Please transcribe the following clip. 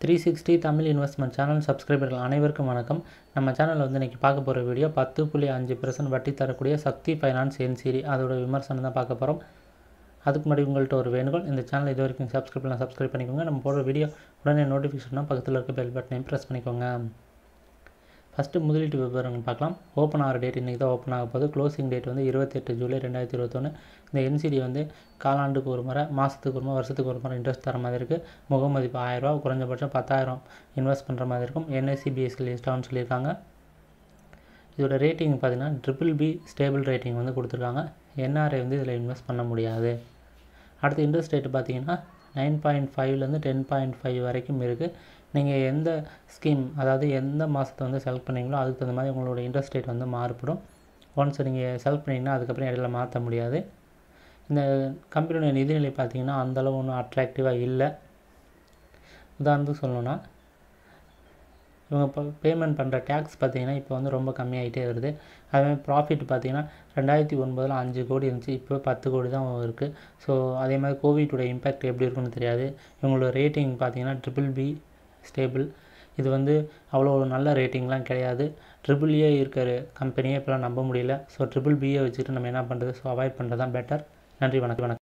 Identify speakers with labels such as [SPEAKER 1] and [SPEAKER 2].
[SPEAKER 1] 360 Tamil investment channel சப்ஸ்கிரைபர்கள் அனைவருக்கும் வணக்கம். நம்ம சேனலில் இன்றைக்கி பார்க்க போகிற வீடியோ 10.5% வட்டி தரக்கூடிய சக்தி ஃபைனான்ஸ் என்சிடி அதோட விமர்சனம் தான் பார்க்க போகிறோம். அதுக்கு முன்னாடி உங்கள்கிட்ட ஒரு வேண்டுகோள், இந்த சேனல் இது வரைக்கும் சப்ஸ்கிரைப் பண்ணிக்கோங்க. நம்ம போடுற வீடியோ உடனே நோட்டிஃபிகேஷனாக பக்கத்தில் இருக்க பெல் பட்டனையும் ப்ரெஸ் பண்ணிக்கோங்க. ஃபஸ்ட்டு முதலீட்டு விவரங்கள் பார்க்கலாம். ஓப்பன் ஆகிற டேட் இன்றைக்கி தான் ஓப்பன் ஆக போகுது. Closing date 28 July 2021. இந்த என்சிடி காலாண்டுக்கு ஒரு முறை, மாதத்துக்கு ஒரு முறை, வருஷத்துக்கு ஒரு முறை இன்ட்ரெஸ்ட் தர மாதிரி இருக்குது. முகமதிப்பு 1000 ரூபா, குறைஞ்சபட்சம் 10,000 இன்வெஸ்ட் பண்ணுற மாதிரி இருக்கும். NSE BSE லிஸ்ட்டாகனு சொல்லியிருக்காங்க. இதோட ரேட்டிங் பார்த்தீங்கன்னா BBB ஸ்டேபிள் ரேட்டிங் கொடுத்துருக்காங்க. NRI இதில் இன்வெஸ்ட் பண்ண முடியாது. அடுத்து இன்ட்ரெஸ்ட் ரேட்டு பார்த்தீங்கன்னா 9.5லேருந்து 10.5 வரைக்கும் இருக்குது. நீங்கள் எந்த ஸ்கீம், அதாவது எந்த மாதத்தை செலக்ட் பண்ணிங்களோ அதுக்கு தகுந்த மாதிரி உங்களோட இன்ட்ரெஸ்ட் ரேட் மாறுபடும். ஒன்ஸ் நீங்கள் செலக்ட் பண்ணிங்கன்னா அதுக்கப்புறம் இடையில மாற்ற முடியாது. இந்த கம்பெனியோட நிதிநிலை பார்த்தீங்கன்னா அந்தளவு ஒன்றும் அட்ராக்டிவாக இல்லை. உதாரணத்துக்கு சொல்லணுன்னா, இவங்க இப்போ பேமெண்ட் பண்ணுற டேக்ஸ் பார்த்தீங்கன்னா இப்போ ரொம்ப கம்மியாகிட்டே வருது. அதேமாதிரி ப்ராஃபிட் பார்த்தீங்கன்னா 2009 5 கோடி இருந்துச்சு, இப்போ 10 கோடி தான் இருக்குது. ஸோ அதே மாதிரி கோவிட்டோட இம்பேக்ட் எப்படி இருக்குன்னு தெரியாது. இவங்களோட ரேட்டிங் பார்த்தீங்கன்னா BBB ஸ்டேபிள். இது அவ்வளோ ஒரு நல்ல ரேட்டிங்லாம் கிடையாது. AAA இருக்கிற கம்பெனியே இப்போலாம் நம்ப முடியல. ஸோ BBBயை வச்சுட்டு நம்ம என்ன பண்ணுறது? ஸோ அவாய்ட் பண்ணுறது தான் பெட்டர். நன்றி, வணக்கம்.